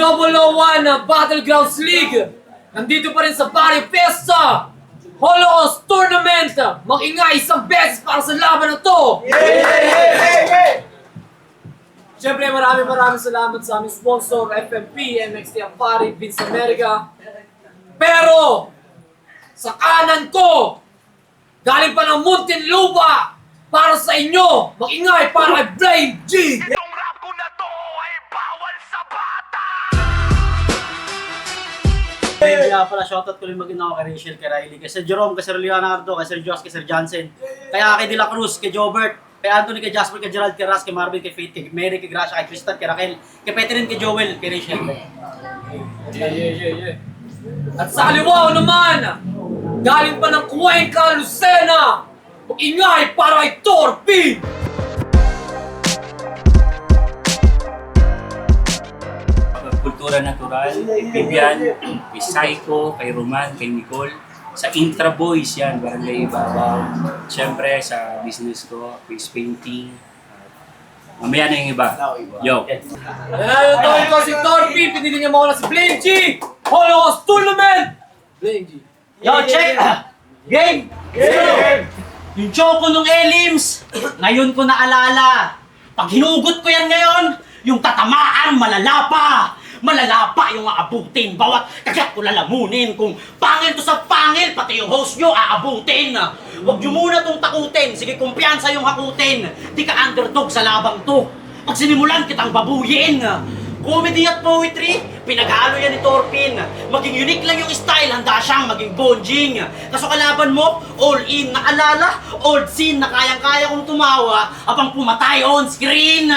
001 Battlegrounds League. Nandito pa rin sa Pari Fiesta Holocaust Tournament. Mag-ingay isang beses para sa laban na to. Siyempre maraming salamat sa aming sponsor, FMP, MXT Pari, Vince America. Pero sa kanan ko, galing pa ng Muntinlupa para sa inyo. Mag-ingay para kay Blame G. Itong rap ko na to ay bawal sa bata! Kaya pala shoutout ko rin mag-inaw kay Rachel, kay Riley, kay Sir Jerome, kay Sir Leonardo, kay Sir Josh, kay Sir Jansen, kaya kay De La Cruz, kay Jobert, kay Anthony, kay Jasper, kay Gerald, kay Ras, kay Marvin, kay Faith, kay Mary, kay Gracia, kay Tristan, kay Raquel, kay Petrin, kay Joel, kay Rachel. Yeah. At sa kaliwa naman, galing pa ng Cuenca, Lucena, mag-ingay para kay Torpin! Kultura Natural, kay Vivian, kay Psycho, kay Roman, kay Nicole. Sa Intra Boys yan, Barangay Ibabaw. Siyempre sa business ko, face painting. Mamaya na yung iba. Yo! Ayan na yung ko si Torpin, pinili niya mawala si Blame G! Holocaust Tournament! Blame G. Yo, check! Game! Yung choco nung Elims, ngayon ko naalala. Pag hinugot ko yan ngayon, yung tatamaan malala pa. Malala pa yung aabutin. Bawat kagat ko lalamunin. Kung pangil to sa pangil, pati yung host nyo aabutin. Huwag nyo muna tong takutin. Sige, kumpiyansa yung hakutin. Di ka underdog sa labang to. Pag sinimulan kitang babuyin. Comedy at poetry, pinaghalo yan ni Torpin. Maging unique lang yung style, handa siyang maging bonjing. Kaso kalaban mo, all in na alala, old scene na kayang-kaya kong tumawa habang pumatay on screen.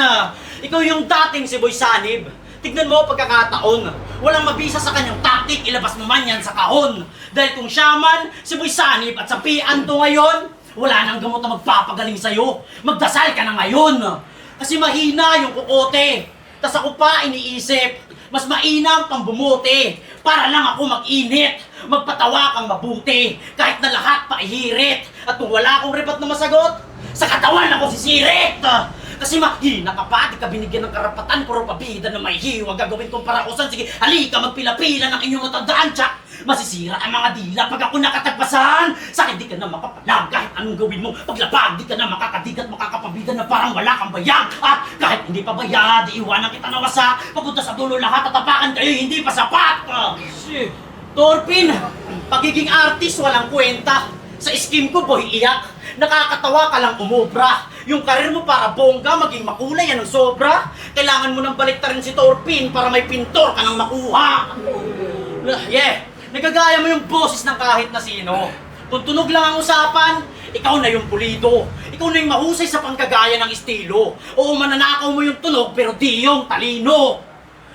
Ikaw yung dating si Boy Sanib. Tignan mo pagkakataon. Walang mabisa sa kanyang tactic, ilabas mo man yan sa kahon. Dahil kung siya man, si Boy Sanib at sa pian to ngayon, wala nang gamot na magpapagaling sa'yo. Magdasal ka na ngayon. Kasi mahina yung kukote. Tas ako pa iniisip, mas mainam pang bumuti. Para lang ako mag-init, magpatawa kang mabuti. Kahit na lahat paihirit. At kung wala akong ripat na masagot, sa katawan ako sisirit. Kasi mahina ka pa, di ka binigyan ng karapatan. Puro pabida na may hiwa, gagawin kong parausan. Sige, halika, magpila-pila ng inyong matandaan. Tsak, masisira ang mga dila pag ako nakatagpasan. Sa'kin di ka na makapalag kahit anong gawin mo. Paglapag, di ka na makakadigat, makakapabida na parang wala kang bayag. At kahit hindi pa bayad, iiwanan kita na wasak. Papunta sa dulo lahat at tapakan kayo, hindi pa sapat. Torpin, Pagiging artist, walang kwenta. Sa scheme ko, boy, iyak. Nakakatawa ka lang umubra. Yung karir mo para bongga, maging makulay, yan ang sobra. Kailangan mo nang baliktarin si Torpin para may pintor ka nang makuha. Yeah, nagagaya mo yung boses ng kahit na sino. Kung tunog lang ang usapan, ikaw na yung pulido. Ikaw na yung mahusay sa panggagaya ng estilo. Oo, mananakaw mo yung tunog pero di yung talino.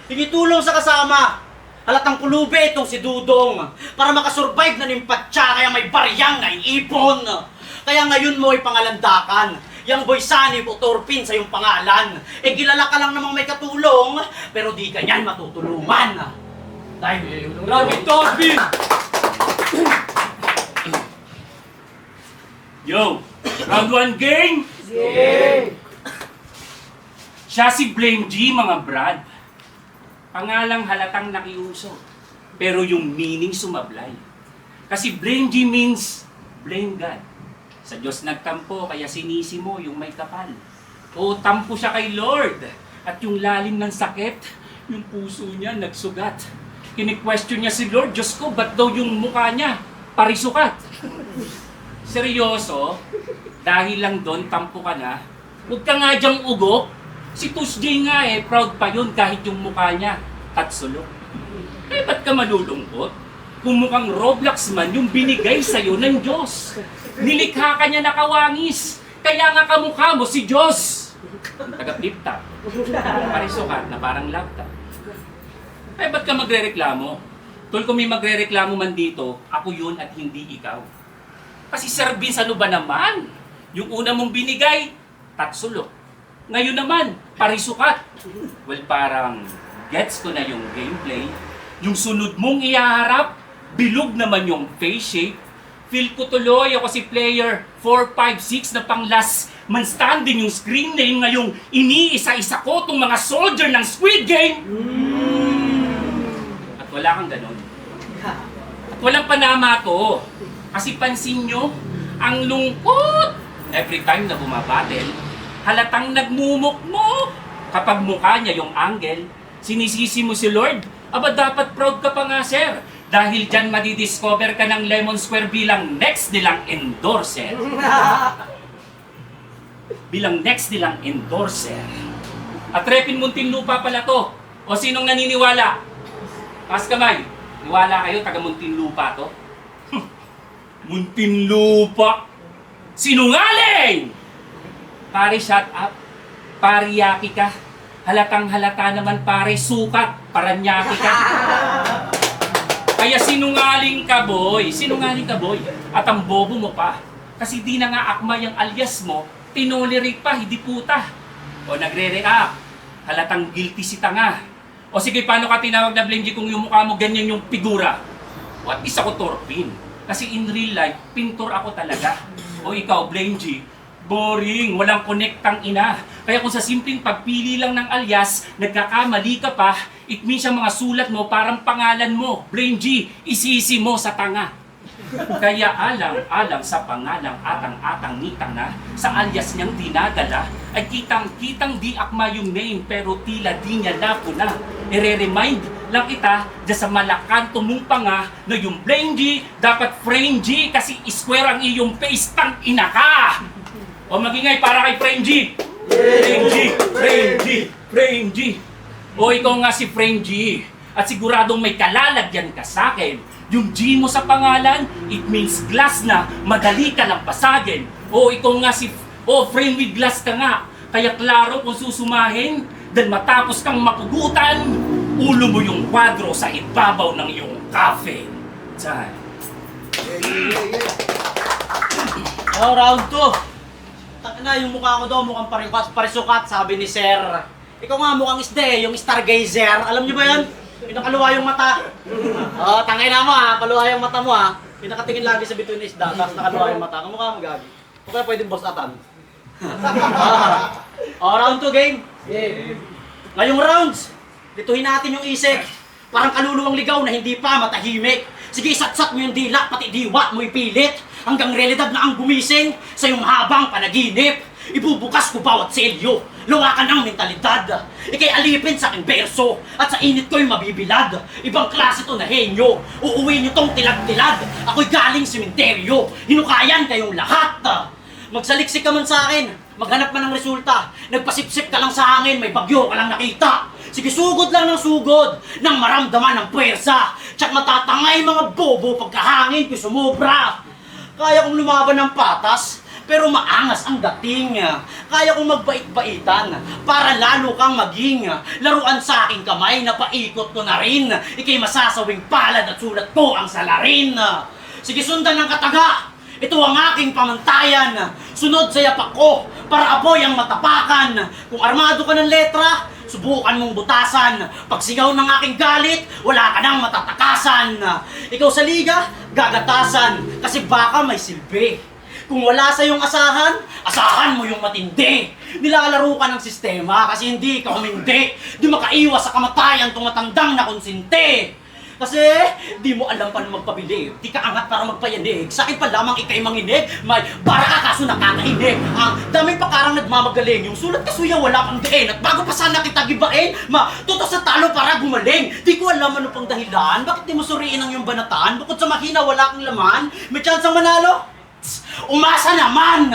Hingi tulong sa kasama. Halatang pulube itong si Dudong para makasurvive na nimpatsa kaya may bariyang na ipon. Kaya ngayon mo ay pangalandakan. Yang boy Sanib o Torpin sa iyong pangalan. Eh kilala ka lang namang may katulong pero di ka niyan matutulungan. Dahil Grabe, Torpin! Yo! Round 1 game! Siya si Blame G, mga brad. Pangalang halatang nakiuso. Pero yung meaning sumablay. Kasi Blame G means blame God. Sa Diyos nagtampo, kaya sinisi mo yung may kapal. O tampo siya kay Lord. At yung lalim ng sakit, yung puso niya nagsugat. Kini-question niya si Lord, Diyos ko, ba't daw yung mukha niya parisukat? Seryoso, dahil lang doon tampo ka na, huwag ka nga dyang ugok. Si Tuesday nga proud pa yun kahit yung mukha niya tatsulok. Eh ba't ka malulungkot? Kung mukhang Roblox man yung binigay sa'yo ng Diyos. Nilikha ka niya nakawangis, kaya nga kamukha mo si Diyos. Ang taga-flip-top, parisukat na parang laptop. Eh ba't ka magre-reklamo? Tol, kung may magre-reklamo man dito, ako yun at hindi ikaw. Kasi Sir Vince, ano ba naman? Yung una mong binigay, tatsulok. Ngayon naman, parisukat. Well, parang gets ko na yung gameplay. Yung sunod mong ihaharap, bilog naman yung face shape. Feel ko tuloy ako si player 4, 5, 6 na pang last man standing yung screen name. Ngayong iniisa-isa ko tong mga soldier ng Squid Game. At wala kang ganon. At walang panama to. Kasi pansin nyo, ang lungkot. Every time na bumabattle, halatang nagmumukmok. Kapag mukha niya yung angle, sinisisi mo si Lord. Aba dapat proud ka pa nga, sir. Dahil dyan madidiscover ka ng Lemon Square bilang next nilang endorser. Bilang next nilang endorser. At Repin Muntinlupa pala to. O sinong naniniwala? Taas kamay. Niwala kayo, taga Muntinlupa to? Muntinlupa! Sinungaling! Pare, shut up. Pare, yaki ka. Halatang halata naman, pare, sukat. Paranyaki ka. Kaya sinungaling ka, boy. Sinungaling ka, boy. At ang bobo mo pa. Kasi di na nga akma yung alias mo, tinolerate pa, hindi puta. O nagre-react. Halatang guilty si tanga. O sige, paano ka tinawag na Blame G kung yung mukha mo ganyan yung figura? What is ako Torpin? Kasi in real life, pintor ako talaga. O ikaw, Blame G, boring, walang konektang ina. Kaya kung sa simpleng pagpili lang ng alias, nagkakamali ka pa, it means yung mga sulat mo parang pangalan mo. Blame G, isisi mo sa tanga. Kaya alang-alang sa pangalang atang-atang ni tanga, sa alias niyang dinadala, ay kitang-kitang di akma yung name pero tila di niya napuna. I-remind lang kita dyan sa malakanto mong panga na yung Blame G, dapat frame G kasi square ang iyong face, tang ina ka! O magingay para kay Frame G! Frame G! Frame G! Frame G! O ikaw nga si Frame G at siguradong may kalalagyan ka sa akin. Yung G mo sa pangalan, it means glass na madali ka lang basagin. O ikaw nga si frame with glass ka nga. Kaya klaro kung susumahin, dan matapos kang mapugutan, ulo mo yung kwadro sa ibabaw ng iyong cafe. Diyan. Oh, round 2. Taka na, yung mukha ko daw mukhang parisukat, sabi ni Sir. Ikaw nga mukhang isde, yung stargazer. Alam niyo ba yan? Pinakaluwa yung mata. Oh, tangay na mo ha, kaluwa yung mata mo ha. Pinakatingin lagi sa bituin na isda, tapos nakaluwa yung mata. Ang mukha mo gagi. O kaya pwedeng boss atan. Oh, round 2 game. Ngayong rounds, dituhin natin yung isip. Parang kaluluwang ligaw na hindi pa matahimik. Sige, satsat mo yung dila, pati diwa mo ipilit. Hanggang realidad na ang gumising sa iyong habang panaginip. Ibubukas ko bawat selyo. Luwakan ang mentalidad. Ikay alipin sa aking berso. At sa init ko'y mabibilad. Ibang klase to na henyo. Uuwi niyo tong tilad-tilad. Ako'y galing sementeryo. Hinukayan kayong lahat. Magsaliksik ka man sa akin. Maghanap man ng resulta. Nagpasipsip ka lang sa hangin. May bagyo ka lang nakita. Sige, sugod lang ng sugod. Nang maramdaman ng puwersa. Tsak matatangay mga bobo pagkahangin ko'y sumobra. Kaya kong lumaban ng patas, pero maangas ang dating. Kaya kong magbait-baitan, para lalo kang maging laruan sa aking kamay na paikot ko na rin. Ika'y masasawing palad at sulat ko ang salarin. Sige, sundan ng kataga. Ito ang aking pamantayan. Sunod sa yapak ko, para apoy ang matapakan. Kung armado ka ng letra, subukan mong butasan. Pag sigaw ng aking galit, wala ka nang matatakasan. Ikaw sa liga, gagatasan. Kasi baka may silbi. Kung wala sa iyong asahan, asahan mo yung matindi. Nilalaro ka ng sistema kasi hindi ka humindi. Di makaiwas sa kamatayan tumatandang na konsinte. Kasi di mo alam paano magpabilib. Di ka angat para magpayanig. Sa akin pa lamang ikay manginig. May para ka kaso nakakainig. Ang daming pakarang nagmamagaling. Yung sulat kasuya wala kang dain. At bago pa sana kita gibain, matuto sa talo para gumaling. Di ko alam ano pang dahilan. Bakit di mo suriin ang iyong banatan? Bukod sa mahina wala kang laman. May chance ang manalo? Umasa naman!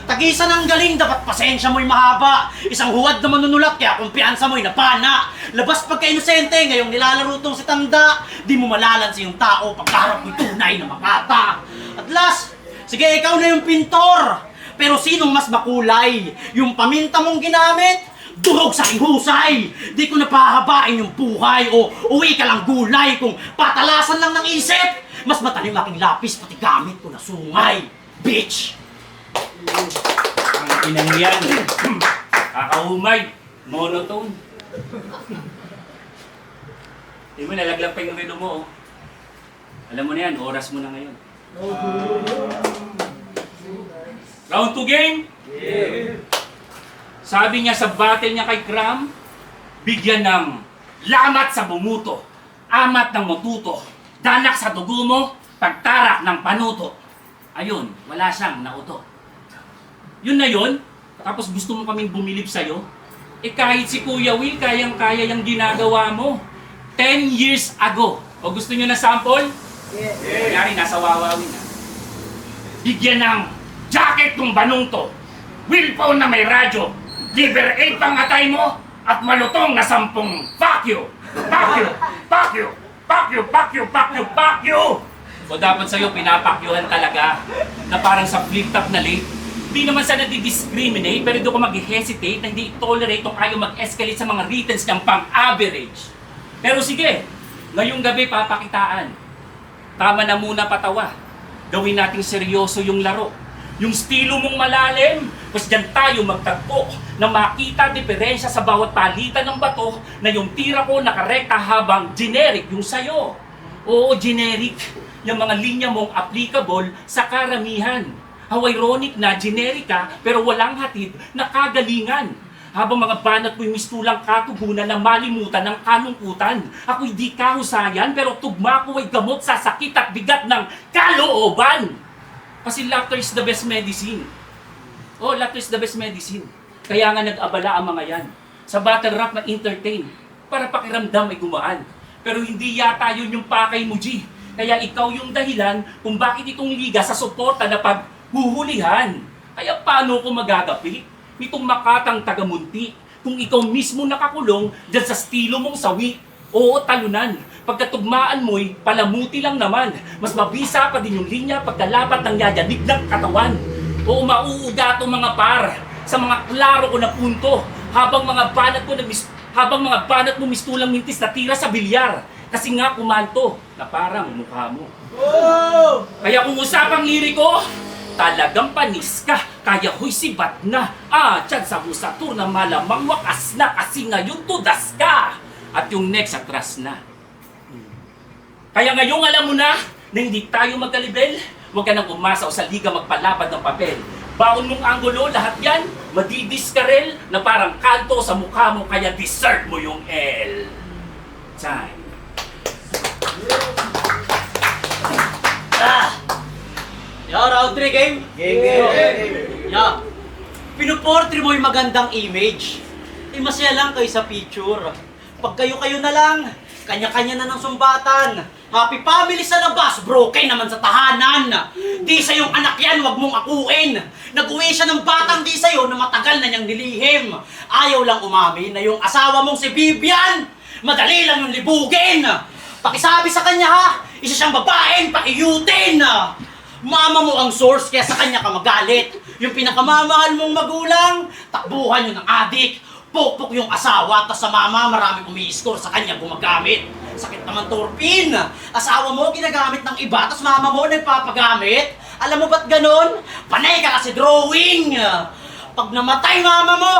Tagisan ang galing, dapat pasensya mo'y mahaba. Isang huwad na manunulat, kaya kumpiyansa mo'y napana. Labas pagka-inosente, ngayong nilalaro tong si Tanda. Di mo malalansi yung tao, pagkarap mo'y tunay na makata. At last, sige, ikaw na yung pintor. Pero sinong mas makulay? Yung paminta mong ginamit? Durog sa husay! Di ko napahabain yung buhay o uwi ka lang gulay kung patalasan lang ng isip. Mas matalim aking lapis, pati gamit ko na sungay. Bitch! Ang inang yan. Kakahumay. Monotone. Hindi mo, nalaglag pa yung relo mo, oh. Alam mo na yan, oras mo na ngayon. Round 2 game? Yeah. Sabi niya sa battle niya kay Cram, bigyan ng lamat sa bumuto, amat ng matuto, danak sa dugo mo, pagtarak ng panuto. Ayun, wala siyang nauto. Yun na yun, tapos gusto mo kaming bumilib sa'yo? Eh kahit si Kuya Will, kayang-kaya yung ginagawa mo. 10 years ago. O gusto nyo na sample? Yeah. Kanyari, nasa wawawin na. Bigyan ng jacket kung banong to. Will phone na may radyo. Liver 8 pang atay mo at malutong na 10 fuck you! Fuck you! Fuck you! Fuck you! Fuck you! Fuck you! Fuck you! So dapat sa'yo pinapakyuhan talaga na parang sa flip-top na late. Hindi naman sa nadi-discriminate pero doon ko mag-hesitate na hindi tolerate o kayo mag-escalate sa mga writtens ng pang-average. Pero sige, ngayong gabi papakitaan. Tama na muna patawa. Gawin nating seryoso yung laro. Yung estilo mong malalim, kasi dyan tayo magtagpo na makita diferensya sa bawat palitan ng bato na yung tira ko nakarekta habang generic yung sayo. Oo, generic. Yung mga linya mong applicable sa karamihan. How ironic na generic ka pero walang hatid na kagalingan. Habang mga banat ko'y mistulang katugunan na malimutan ng kalungkutan. Ako'y di kahusayan pero tugma ko ay gamot sa sakit at bigat ng kalooban. Kasi laughter is the best medicine. Oh, laughter is the best medicine. Kaya nga nag-abala ang mga yan. Sa battle rap na entertain. Para pakiramdam ay gumaan. Pero hindi yata yun yung pakay mo, G. Kaya ikaw yung dahilan kung bakit itong liga sa suporta na paghuhulihan. Kaya paano ko magagapi? Nitong makatang tagamunti. Kung ikaw mismo nakakulong dyan sa estilo mong sawi. Oo, talunan. Pagkatugmaan mo'y palamuti lang naman. Mas mabisa pa din yung linya pagkalapat ng yayanig ng katawan. Oo, mauuga itong mga par sa mga klaro ko na punto. Habang mga banat mo mistulang mintis na tira sa bilyar. Kasi nga kumanto na parang mukha mo. Oh! Kaya kung usapang liriko, talagang panis ka. Kaya huy sibat na. Dyan sa husatur na malamang wakas na kasi ngayon tudas ka. At yung next atras na. Kaya ngayong alam mo na hindi tayo magkalibel, huwag ka nang umasa o sa liga magpalapad ng papel. Baon mong anggulo, lahat yan, madidiskarel na parang kanto sa mukha mo kaya deserve mo yung L. Time. Yo, round 3 game? Game. Yo. Pinuportray mo yung magandang image. Masaya lang kayo sa picture. Pag kayo-kayo na lang, kanya-kanya na ng sumbatan. Happy family sa labas, broken naman sa tahanan. Di sa yung anak yan, wag mong akuin. Nag-uwi siya ng batang di sa'yo na matagal na niyang nilihim. Ayaw lang umamin na yung asawa mong si Vivian, madali lang yung libugin. Pakisabi sa kanya ha, isa siyang babaeng paiyutin. Mama mo ang source kaya sa kanya ka magalit. Yung pinakamamahal mong magulang, takbuhan yun ng adik. Pukpok yung asawa, tas sa mama maraming umi-score sa kanya gumagamit. Sakit naman turpin. Asawa mo ginagamit ng iba, tas mama mo nagpapagamit. Alam mo ba't ganon? Panay ka kasi drawing. Pag namatay mama mo,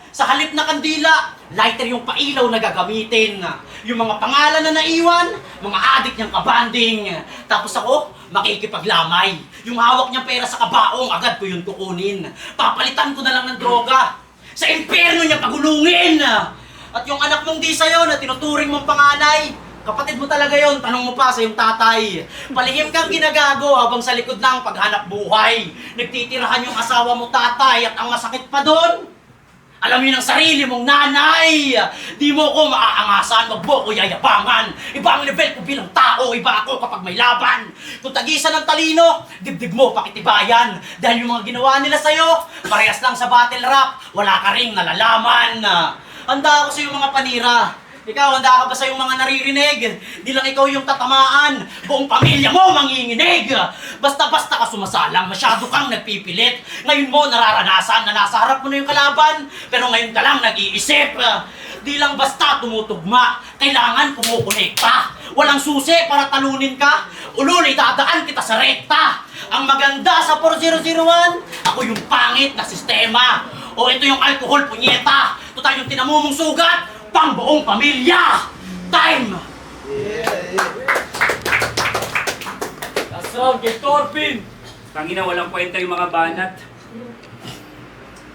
sa halip na kandila, lighter yung pailaw na gagamitin. Yung mga pangalan na naiwan, mga adik niyang kabanding. Tapos ako, makikipaglamay. Yung hawak niyang pera sa kabaong, agad ko yun kukunin. Papalitan ko na lang ng droga. Sa impyerno niya pagulungin. At yung anak mong di sa'yo na tinuturing mong panganay, kapatid mo talaga yon, tanong mo pa sa yung tatay. Palihim kang ginagago habang sa likod ng paghanap buhay. Nagtitirahan yung asawa mo tatay at ang masakit pa doon, alamin ang sarili mong nanay. Di mo ko maaangasan, wag mo ko yayabangan. Iba ang level ko bilang tao, iba ako kapag may laban. Kung tagisan ng talino, dibdib mo pakitibayan. Dahil yung mga ginawa nila sa'yo, parehas lang sa battle rap, wala ka ring nalalaman. Handa ako sa yung mga panira. Ikaw, handa ka ba sa yung mga naririnig? Di lang ikaw yung tatamaan, buong pamilya mo manginginig. Basta-basta ka sumasalang, masyado kang nagpipilit. Ngayon mo nararanasan na nasa harap mo na yung kalaban, pero ngayon ka lang nag-iisip. Di lang basta tumutugma, kailangan kumukonekta. Walang susi para talunin ka, ululi dadaan kita sa rekta. Ang maganda sa 4001, ako yung pangit na sistema. O ito yung alcohol, punyeta. Total yung tinamumong sugat, pang buong pamilya! Time! That's all, kay Torpin! Tangina, walang kwenta yung mga banat.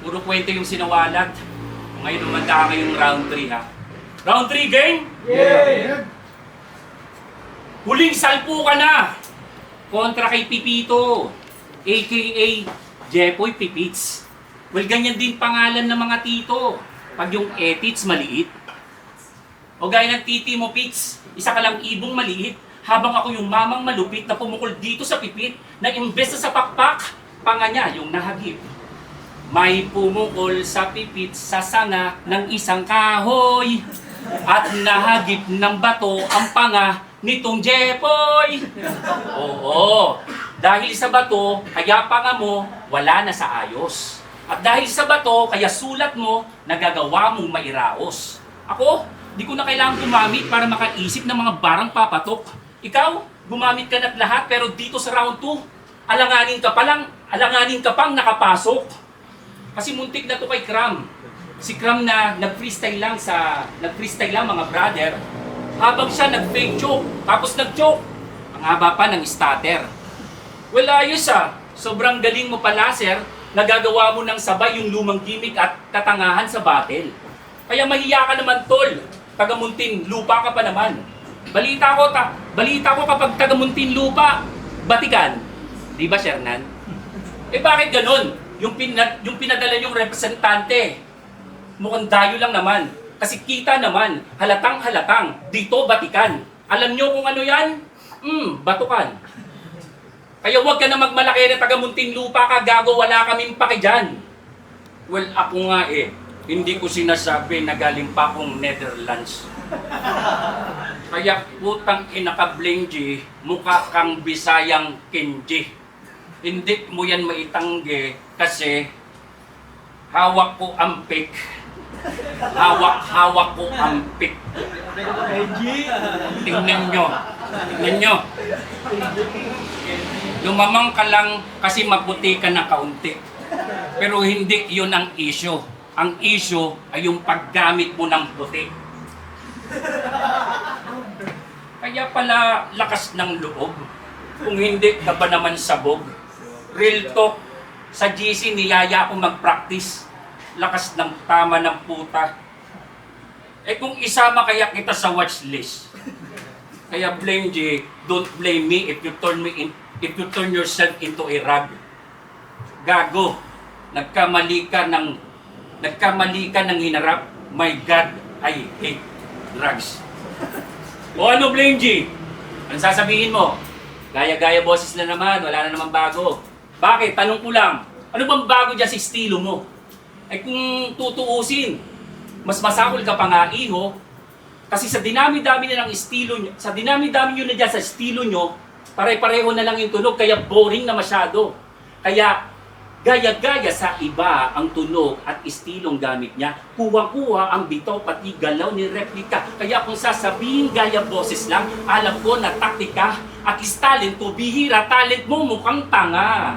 Puro kwenta yung sinawalat. Ngayon umanda kayong round 3 ha. Round 3 game? Yeah! Huling salpo ka na! Kontra kay Pipito, a.k.a. Jepoy Pipits. Well, ganyan din pangalan ng mga tito. Pag yung etits maliit. O gaya ng titi mo, Pits, isa ka lang ibong maliit, habang ako yung mamang malupit na pumukol dito sa pipit, na imbes na sa pakpak, panga niya yung nahagip. May pumukol sa pipit sa sanga ng isang kahoy, at nahagip ng bato ang panga nitong Jepoy. Oo, dahil sa bato, kaya panga mo, wala na sa ayos. At dahil sa bato, kaya sulat mo, nagagawa mong mairaos. Ako, di ko na kailangan gumamit para makaisip ng mga barang papatok. Ikaw, gumamit ka na't lahat, pero dito sa round 2, alanganin ka pang nakapasok. Kasi muntik na to kay Kram. Si Kram na nag-freestyle lang mga brother, habang siya nag-fake choke, tapos nag-choke. Ang haba pa ng starter. Well, ayos sobrang galing mo pala, sir. Nagagawa mo ng sabay yung lumang gimmick at katangahan sa battle. Kaya mahiya ka naman, tol. Tagamuntin lupa ka pa naman. Balita ko kapag tagamuntin lupa, batikan. Di ba, Shernan? Bakit ganun? Yung pinadala yung representante, mukhang dayo lang naman. Kasi kita naman, halatang, dito batikan. Alam nyo kung ano yan? Batukan. Kaya huwag ka na magmalaki na tagamuntin lupa ka, gago, wala kaming paki dyan. Well, ako nga hindi ko sinasabi na galing pa akong Netherlands. Kaya putang ina ka, Blengy, mukha kang Bisayang Kenji. Hindi mo yan maitanggi kasi hawak ko ang pick. Hawak ko ang pick. Tingnan nyo. Lumamang ka lang kasi maputi ka na kaunti. Pero hindi yun ang issue. Ang issue ay yung paggamit mo ng puti. Kaya pala lakas ng loob. Kung hindi ka ba naman sabog. Real talk, sa GC niyaya ako mag-practice. Lakas ng tama ng puta. Kung isama kaya kita sa watchlist. Kaya blame G, don't blame me if you turn yourself into a rag. Gago. Nagkamali ka ng hinarap. My God, I hate drugs. O ano, Blame G? Anong sasabihin mo? Gaya-gaya boses na naman, wala na naman bago. Bakit? Tanong ko lang. Ano bang bago dyan sa estilo mo? Ay kung tutuusin, mas masakol ka pa nga, iho. Kasi sa dinami-dami na ng estilo nyo, sa dinami-dami nyo na dyan sa estilo nyo, pare-pareho na lang yung tunog, kaya boring na masyado. Kaya gaya-gaya sa iba ang tunog at estilong gamit niya. Kuwang-kuha ang bitaw pati galaw ni replika. Kaya kung sasabihin gaya boses lang, alam ko na taktika at talent ko, bihira talent mo mukhang tanga.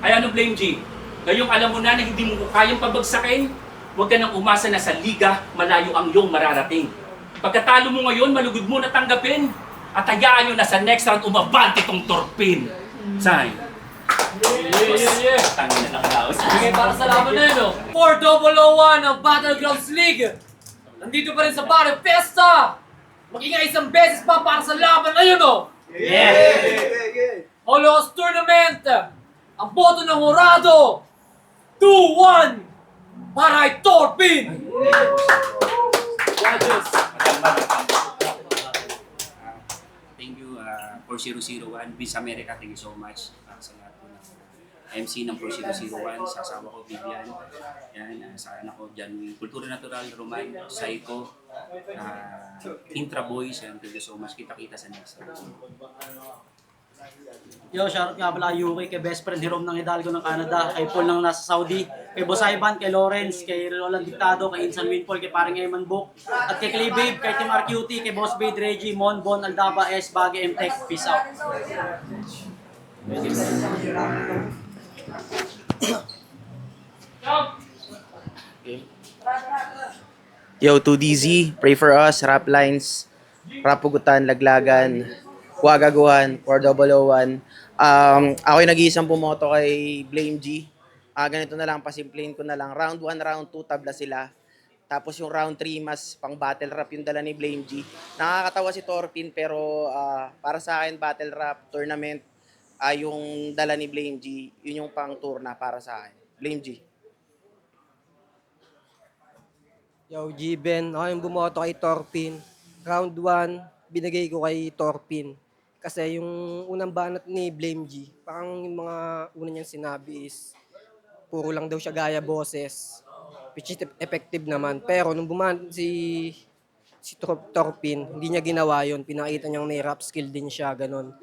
Ay ano, Blame G? Ngayong alam mo na hindi mo kayang pabagsakin, huwag ka nang umasa na sa liga, malayo ang iyong mararating. Pagkatalo mo ngayon, malugod mo na tanggapin. At hayaan nyo na sa next round umabante tong Torpin. Say. Tangin na nakalaos. Sige, para sa laban na yun, 4-0-1 ang Battlegrounds League. Nandito pa rin sa Barrio Fiesta. Mag-ingay isang beses pa para sa laban na yun, Holocaust Tournament. Ang boto ng Horado. 2-1 para kay Torpin. Thank you, 4001, Vince America, thank you so much sa lahat po ng MC ng 4001, sa asawa ko, Vivian, yan, sa anak ko, Janwy, Kultura Natural, Roman, Psycho, Intra Boys, and thank you so much, kita-kita sa next time. Yo, shoutout nga pala UK, kay best friend Hirom ng Hidalgo ng Canada, kay Paul ng nasa Saudi, kay Boss Ivan, kay Lawrence, kay Roland Dictado, kay Insan Winpol, kay Paring Eman Book, at kay Clay Babe, kay Tim RQT, kay Boss Bade, Reggie, Mon, Bon, Aldaba, S, Bagay, MTech. Peace out. Yo, 2DZ, pray for us, rap lines, rap pugutan, laglagan, wagaguhan, 4001. Ako yung nag-iisang pumoto kay Blame G. Ganito na lang, pasimplain ko na lang. Round 1, round 2, tabla sila. Tapos yung round 3, mas pang battle rap yung dala ni Blame G. Nakakatawa si Torpin, pero para sa akin, battle rap tournament, yung dala ni Blame G, yun yung pang tour na para sa akin. Blame G. Yo, G-Ben. Ako yung bumoto kay Torpin. Round 1, binigay ko kay Torpin. Kasi yung unang banat ni Blame G, parang yung mga una niyang sinabi is, puro lang daw siya gaya boses. Which is effective naman. Pero nung bumanat si Torpin, hindi niya ginawa yun. Pinakita niyang may rap skill din siya, ganun.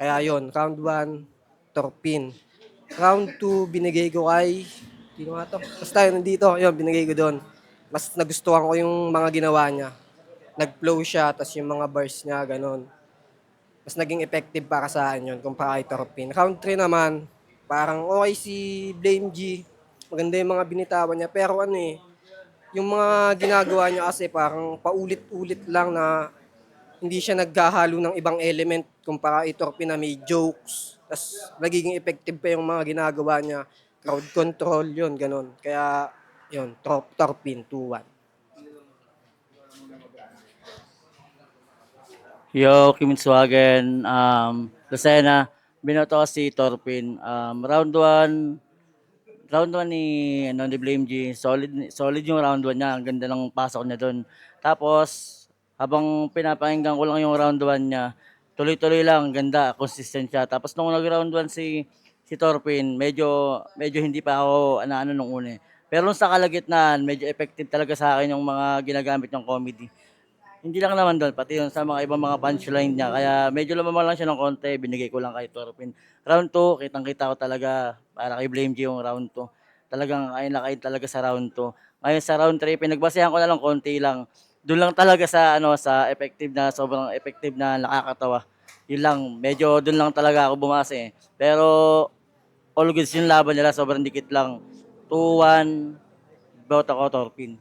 Kaya yun, round 1, Torpin. Round 2, binigay ko kay, sino nga to? Basta yun, nandito, yun, binigay ko doon. Mas nagustuhan ko yung mga ginawa niya. Nag-flow siya, tapos yung mga bars niya, ganun. Mas naging effective para sa akin yun, kumpara kay Torpin. Round 3 naman, parang okay si Blame G. Maganda yung mga binitawan niya. Pero yung mga ginagawa niya kasi parang paulit-ulit lang na hindi siya naghahalo ng ibang element kumpara kay Torpin na may jokes. Tapos nagiging effective pa yung mga ginagawa niya. Crowd control, yun, ganun. Kaya, yun, Torpin, 2-1. Yo, Kiminsuagen, Lucena, binoto ko si Torpin. Round 1 ni Blame G, solid yung round 1 niya, ang ganda ng pasok niya doon. Tapos, habang pinapakinggan ko lang yung round 1 niya, tuloy-tuloy lang, ganda, consistent siya. Tapos nung nag-round 1 si Torpin, medyo hindi pa ako ano nung una. Pero nung sa kalagitnaan, medyo effective talaga sa akin yung mga ginagamit ng comedy. Hindi lang naman doon, pati yun sa mga ibang mga punchline niya. Kaya medyo lumamang lang siya ng konti, binigay ko lang kay Torpin. Round 2, kitang-kita ko talaga para kay Blame G yung round 2. Talagang ayun na kain talaga sa round 2. Ngayon sa round 3, pinagbasehan ko na lang konti lang. Doon lang talaga sa sa effective na, sobrang effective na nakakatawa. Yun lang, medyo doon lang talaga ako bumase. Pero all goods yung laban nila, sobrang dikit lang. 2-1, boto ko Torpin.